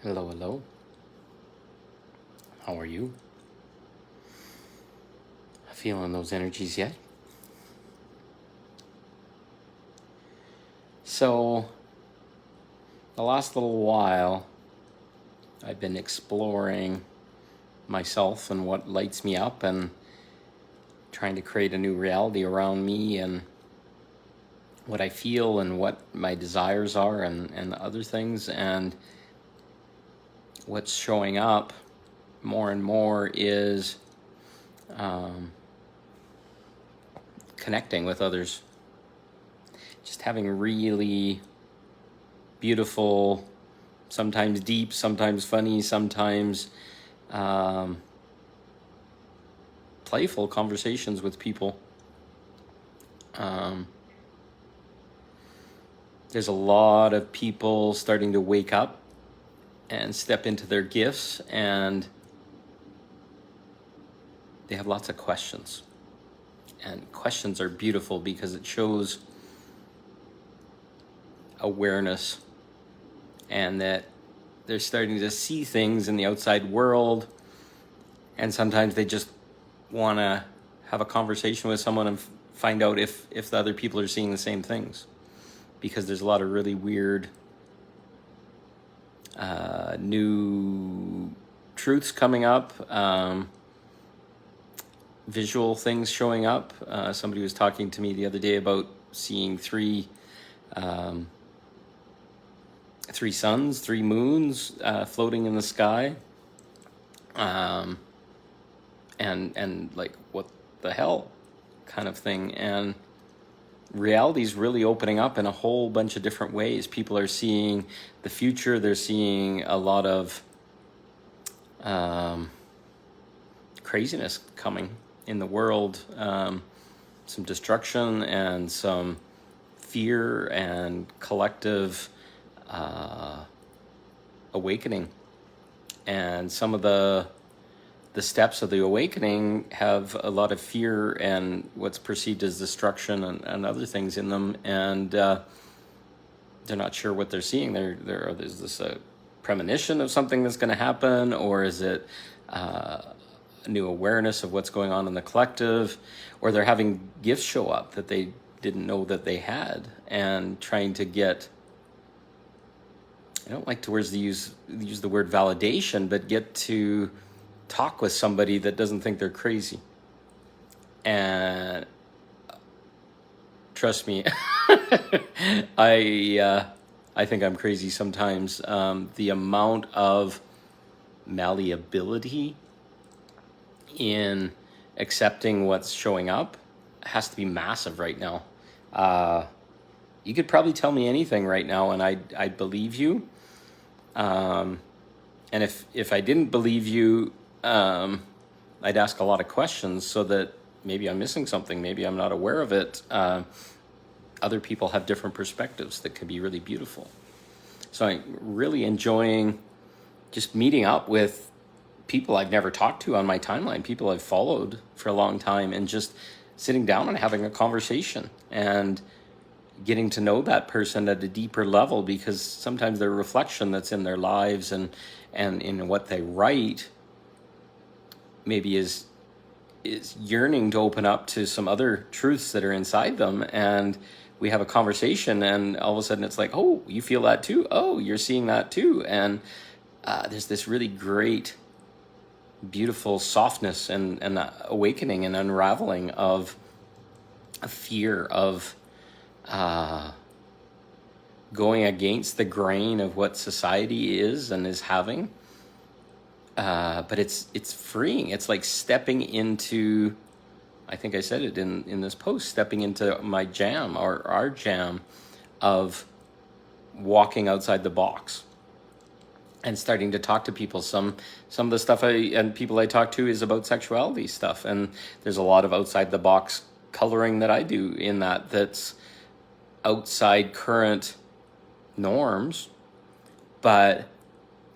Hello, hello. How are you? Feeling those energies yet? So, the last little while, I've been exploring myself and what lights me up and trying to create a new reality around me and what I feel and what my desires are and other things. And what's showing up more and more is connecting with others. Just having really beautiful, sometimes deep, sometimes funny, sometimes playful conversations with people. There's a lot of people starting to wake up and step into their gifts, and they have lots of questions. And questions are beautiful because it shows awareness and that they're starting to see things in the outside world, and sometimes they just want to have a conversation with someone and find out if the other people are seeing the same things, because there's a lot of really weird new truths coming up, visual things showing up. Somebody was talking to me the other day about seeing three suns, three moons floating in the sky, and like, what the hell kind of thing. And reality's really opening up in a whole bunch of different ways. People are seeing the future. They're seeing a lot of craziness coming in the world, some destruction and some fear and collective awakening. And some of the steps of the awakening have a lot of fear and what's perceived as destruction and other things in them, and they're not sure what they're seeing. There's this premonition of something that's going to happen, or is it a new awareness of what's going on in the collective, or they're having gifts show up that they didn't know that they had, and trying to get, I don't like to use the word validation, but get to talk with somebody that doesn't think they're crazy. And trust me, I think I'm crazy sometimes. The amount of malleability in accepting what's showing up has to be massive right now. You could probably tell me anything right now and I'd believe you. And if I didn't believe you, I'd ask a lot of questions so that maybe I'm missing something, maybe I'm not aware of it. Other people have different perspectives that can be really beautiful. So I'm really enjoying just meeting up with people I've never talked to on my timeline, people I've followed for a long time, and just sitting down and having a conversation and getting to know that person at a deeper level, because sometimes their reflection that's in their lives and in what they write maybe is yearning to open up to some other truths that are inside them. And we have a conversation and all of a sudden it's like, oh, you feel that too? Oh, you're seeing that too. And there's this really great, beautiful softness and awakening and unraveling of a fear of going against the grain of what society is and is having. But it's freeing. It's like stepping into, I think I said it in this post, stepping into my jam, or our jam, of walking outside the box and starting to talk to people. Some of the stuff people I talk to is about sexuality stuff, and there's a lot of outside the box coloring that I do in that's outside current norms, but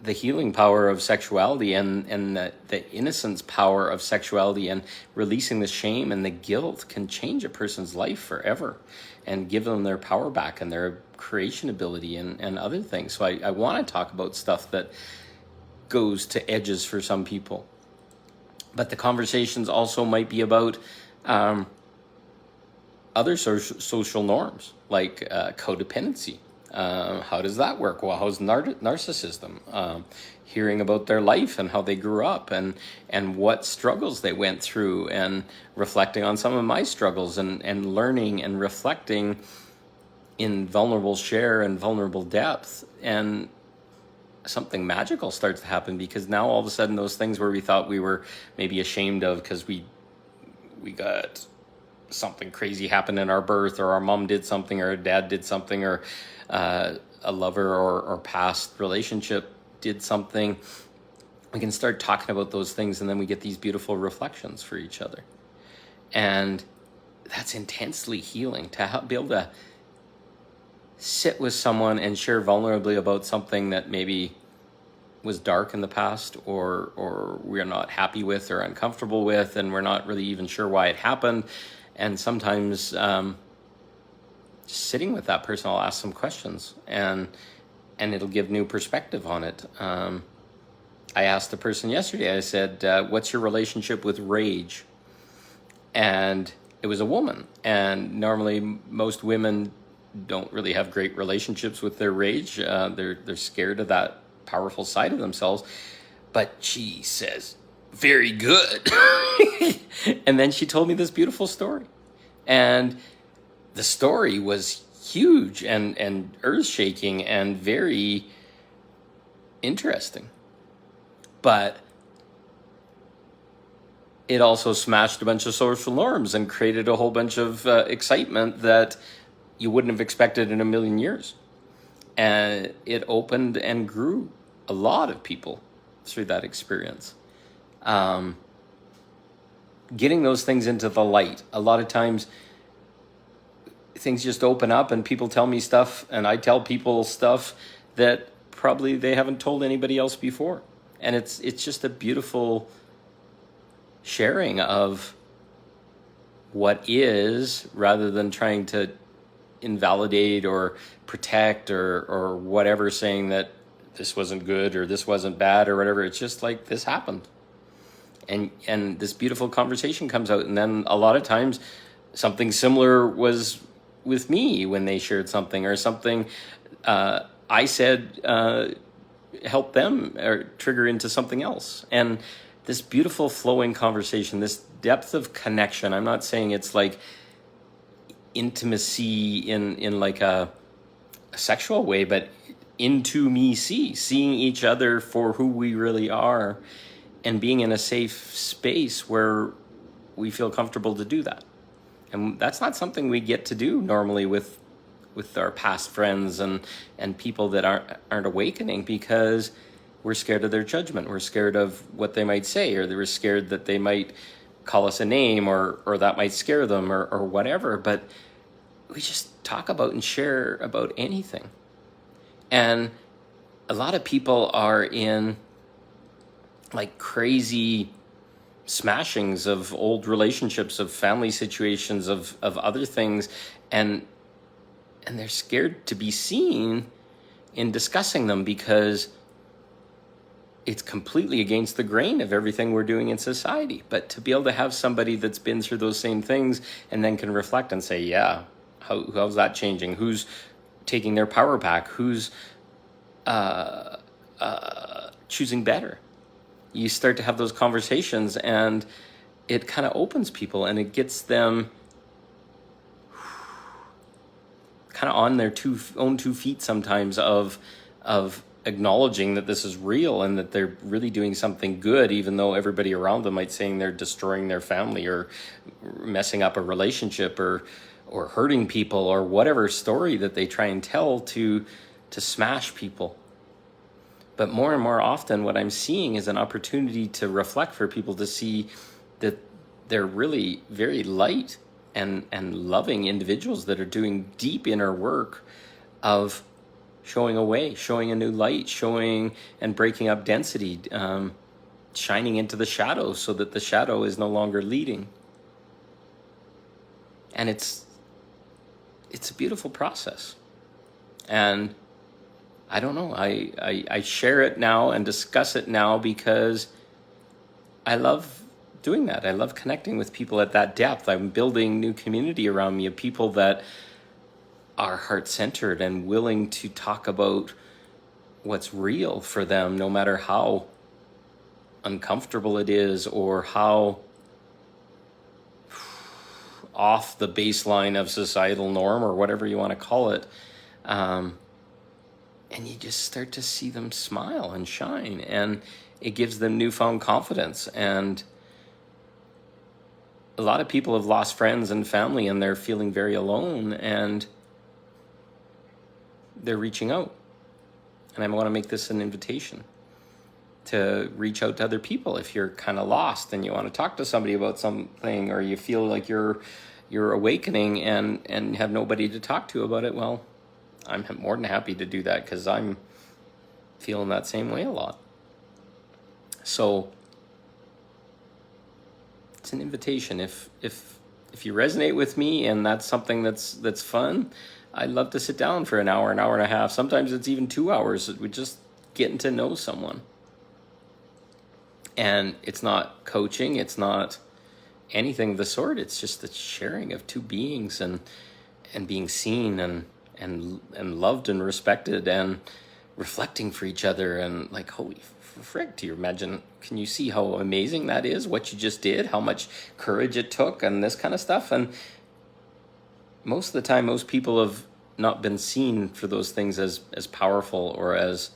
the healing power of sexuality and the innocence power of sexuality, and releasing the shame and the guilt can change a person's life forever and give them their power back and their creation ability and other things. So I want to talk about stuff that goes to edges for some people. But the conversations also might be about other social norms, like codependency. How does that work? Well, how's narcissism? Hearing about their life and how they grew up and what struggles they went through, and reflecting on some of my struggles and learning and reflecting in vulnerable share and vulnerable depth. And something magical starts to happen, because now all of a sudden those things where we thought we were maybe ashamed of because we got something crazy happen in our birth, or our mom did something, or our dad did something, or a lover or past relationship did something, we can start talking about those things, and then we get these beautiful reflections for each other. And that's intensely healing, to be able to sit with someone and share vulnerably about something that maybe was dark in the past, or we're not happy with or uncomfortable with, and we're not really even sure why it happened. And sometimes just sitting with that person, I'll ask some questions, and it'll give new perspective on it. I asked the person yesterday, I said, what's your relationship with rage? And it was a woman. And normally most women don't really have great relationships with their rage. They're scared of that powerful side of themselves. But she says, very good. And then she told me this beautiful story. And the story was huge and earth-shaking and very interesting. But it also smashed a bunch of social norms and created a whole bunch of excitement that you wouldn't have expected in a million years. And it opened and grew a lot of people through that experience. Getting those things into the light. A lot of times things just open up and people tell me stuff, and I tell people stuff that probably they haven't told anybody else before. And it's just a beautiful sharing of what is, rather than trying to invalidate or protect or whatever, saying that this wasn't good or this wasn't bad or whatever. It's just like, this happened. And this beautiful conversation comes out. And then a lot of times something similar was with me when they shared something, or something I said help them or trigger into something else. And this beautiful flowing conversation, this depth of connection. I'm not saying it's like intimacy in like a sexual way, but seeing each other for who we really are, and being in a safe space where we feel comfortable to do that. And that's not something we get to do normally with our past friends and people that aren't awakening, because we're scared of their judgment. We're scared of what they might say, or we're scared that they might call us a name, or that might scare them, or whatever. But we just talk about and share about anything. And a lot of people are in like crazy smashings of old relationships, of family situations, of other things, and they're scared to be seen in discussing them, because it's completely against the grain of everything we're doing in society. But to be able to have somebody that's been through those same things and then can reflect and say, yeah, how's that changing? Who's taking their power back? Who's choosing better? You start to have those conversations, and it kind of opens people, and it gets them kind of on their own two feet sometimes, of acknowledging that this is real and that they're really doing something good, even though everybody around them might saying they're destroying their family or messing up a relationship or hurting people, or whatever story that they try and tell to smash people. But more and more often, what I'm seeing is an opportunity to reflect, for people to see that they're really very light and loving individuals that are doing deep inner work of showing a way, showing a new light, showing and breaking up density, shining into the shadow so that the shadow is no longer leading. And it's a beautiful process. And I don't know, I share it now and discuss it now because I love doing that. I love connecting with people at that depth. I'm building new community around me of people that are heart-centered and willing to talk about what's real for them, no matter how uncomfortable it is or how off the baseline of societal norm or whatever you want to call it. And you just start to see them smile and shine, and it gives them newfound confidence. And a lot of people have lost friends and family, and they're feeling very alone, and they're reaching out. And I want to make this an invitation to reach out to other people. If you're kind of lost and you want to talk to somebody about something, or you feel like you're awakening and have nobody to talk to about it, well, I'm more than happy to do that, because I'm feeling that same way a lot. So it's an invitation. If you resonate with me and that's something that's fun, I'd love to sit down for an hour and a half. Sometimes it's even 2 hours. We're just getting to know someone. And it's not coaching. It's not anything of the sort. It's just the sharing of two beings and being seen and loved and respected and reflecting for each other. And like, holy frick, do you imagine, can you see how amazing that is, what you just did, how much courage it took and this kind of stuff? And most of the time, most people have not been seen for those things as powerful or as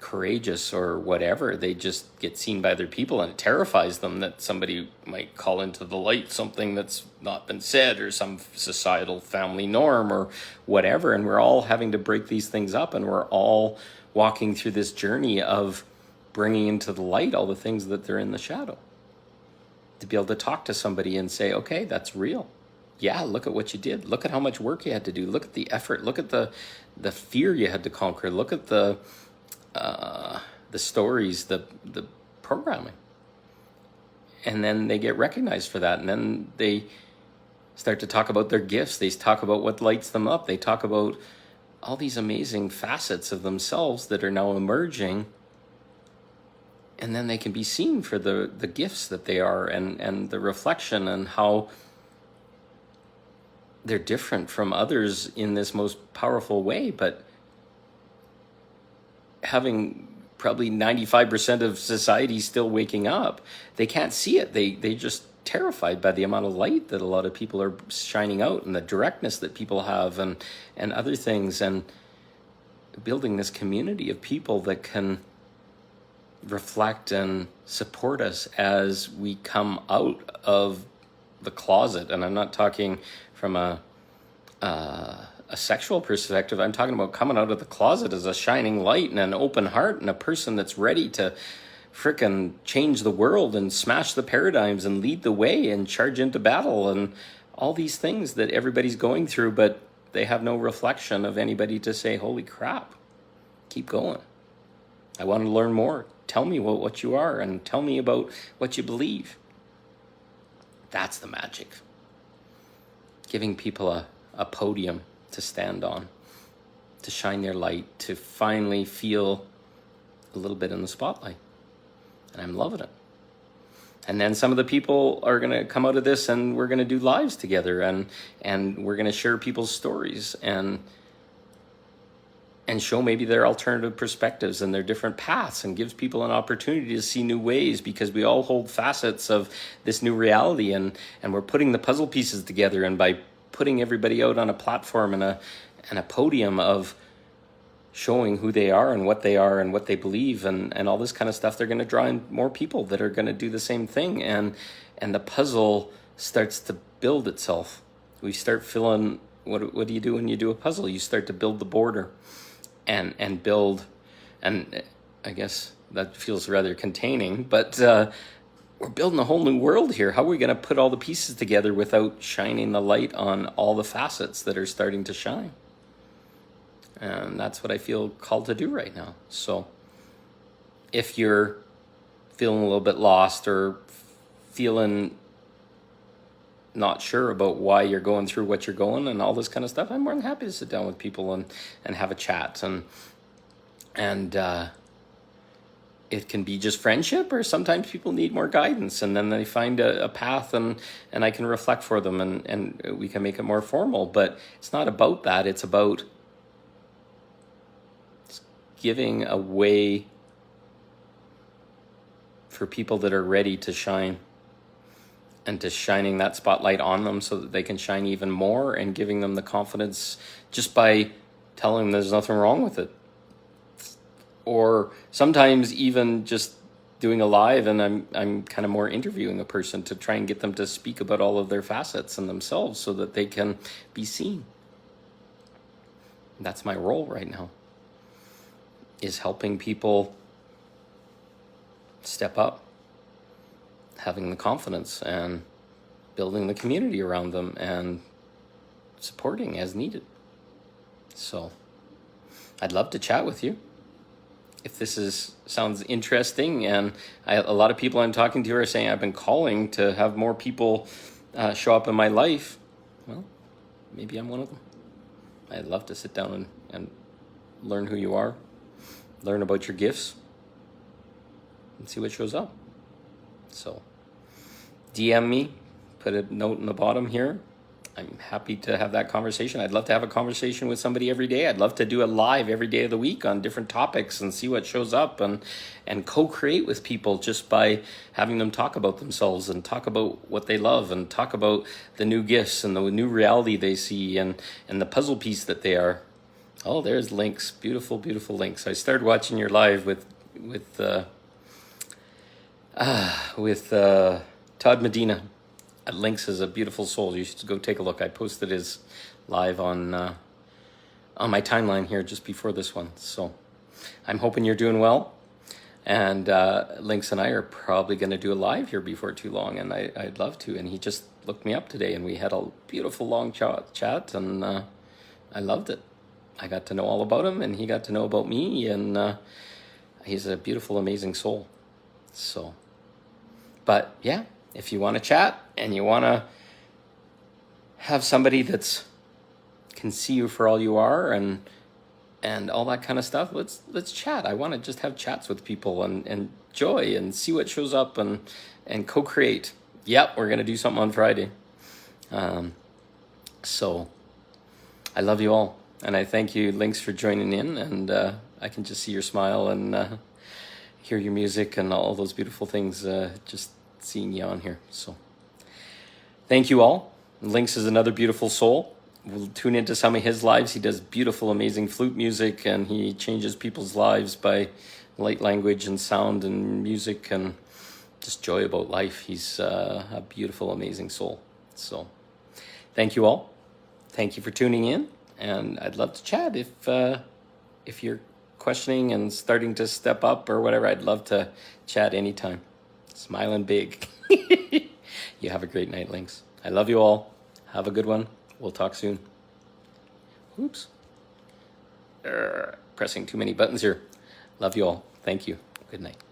courageous or whatever. They just get seen by other people, and it terrifies them that somebody might call into the light something that's not been said, or some societal family norm or whatever. And we're all having to break these things up, and we're all walking through this journey of bringing into the light all the things that they're in the shadow. To be able to talk to somebody and say, okay, that's real. Yeah, look at what you did. Look at how much work you had to do. Look at the effort. Look at the fear you had to conquer. Look at the stories, the programming. And then they get recognized for that. And then they start to talk about their gifts. They talk about what lights them up. They talk about all these amazing facets of themselves that are now emerging. And then they can be seen for the gifts that they are, and the reflection, and how they're different from others in this most powerful way. But having probably 95% of society still waking up, they can't see it. They just terrified by the amount of light that a lot of people are shining out, and the directness that people have, and other things, and building this community of people that can reflect and support us as we come out of the closet. And I'm not talking from a sexual perspective. I'm talking about coming out of the closet as a shining light and an open heart, and a person that's ready to frickin' change the world and smash the paradigms and lead the way and charge into battle, and all these things that everybody's going through, but they have no reflection of anybody to say, holy crap, keep going. I want to learn more. Tell me what you are, and tell me about what you believe. That's the magic. Giving people a podium to stand on, to shine their light, to finally feel a little bit in the spotlight. And I'm loving it. And then some of the people are going to come out of this, and we're going to do lives together, and we're going to share people's stories and show maybe their alternative perspectives and their different paths, and gives people an opportunity to see new ways, because we all hold facets of this new reality, and we're putting the puzzle pieces together. And by putting everybody out on a platform and a podium of showing who they are and what they believe and all this kind of stuff, they're going to draw in more people that are going to do the same thing, and the puzzle starts to build itself. We start filling. What do you do when you do a puzzle? You start to build the border and build, and I guess that feels rather containing, but we're building a whole new world here. How are we going to put all the pieces together without shining the light on all the facets that are starting to shine? And that's what I feel called to do right now. So if you're feeling a little bit lost or feeling not sure about why you're going through what you're going and all this kind of stuff, I'm more than happy to sit down with people and have a chat. And it can be just friendship, or sometimes people need more guidance, and then they find a path, and I can reflect for them, and we can make it more formal. But it's not about that. It's about giving a way for people that are ready to shine, and to shining that spotlight on them so that they can shine even more, and giving them the confidence just by telling them there's nothing wrong with it. Or sometimes even just doing a live, and I'm kind of more interviewing a person to try and get them to speak about all of their facets and themselves so that they can be seen. That's my role right now, is helping people step up, having the confidence, and building the community around them, and supporting as needed. So I'd love to chat with you. If this sounds interesting, and a lot of people I'm talking to are saying I've been calling to have more people show up in my life, well, maybe I'm one of them. I'd love to sit down and learn who you are, learn about your gifts, and see what shows up. So DM me, put a note in the bottom here. I'm happy to have that conversation. I'd love to have a conversation with somebody every day. I'd love to do a live every day of the week on different topics and see what shows up, and co-create with people just by having them talk about themselves and talk about what they love and talk about the new gifts and the new reality they see, and the puzzle piece that they are. Oh, there's Lynx. Beautiful, beautiful Lynx. I started watching your live with Todd Medina. Lynx is a beautiful soul. You should go take a look. I posted his live on my timeline here just before this one. So I'm hoping you're doing well. And Lynx and I are probably going to do a live here before too long, and I'd love to. And he just looked me up today, and we had a beautiful long chat, and I loved it. I got to know all about him, and he got to know about me, and he's a beautiful, amazing soul. So, but yeah. If you want to chat and you want to have somebody that's can see you for all you are, and all that kind of stuff, let's chat. I want to just have chats with people and joy, and see what shows up, and co-create. Yep, we're going to do something on Friday. So I love you all, and I thank you, Lynx, for joining in, and I can just see your smile and hear your music and all those beautiful things, just seeing you on here. So thank you all. Lynx is another beautiful soul. We'll tune into some of his lives. He does beautiful, amazing flute music, and he changes people's lives by light language and sound and music and just joy about life. He's a beautiful, amazing soul. So thank you all. Thank you for tuning in, and I'd love to chat if you're questioning and starting to step up or whatever. I'd love to chat anytime. Smiling big. You have a great night, Lynx. I love you all. Have a good one. We'll talk soon. Oops. Pressing too many buttons here. Love you all. Thank you. Good night.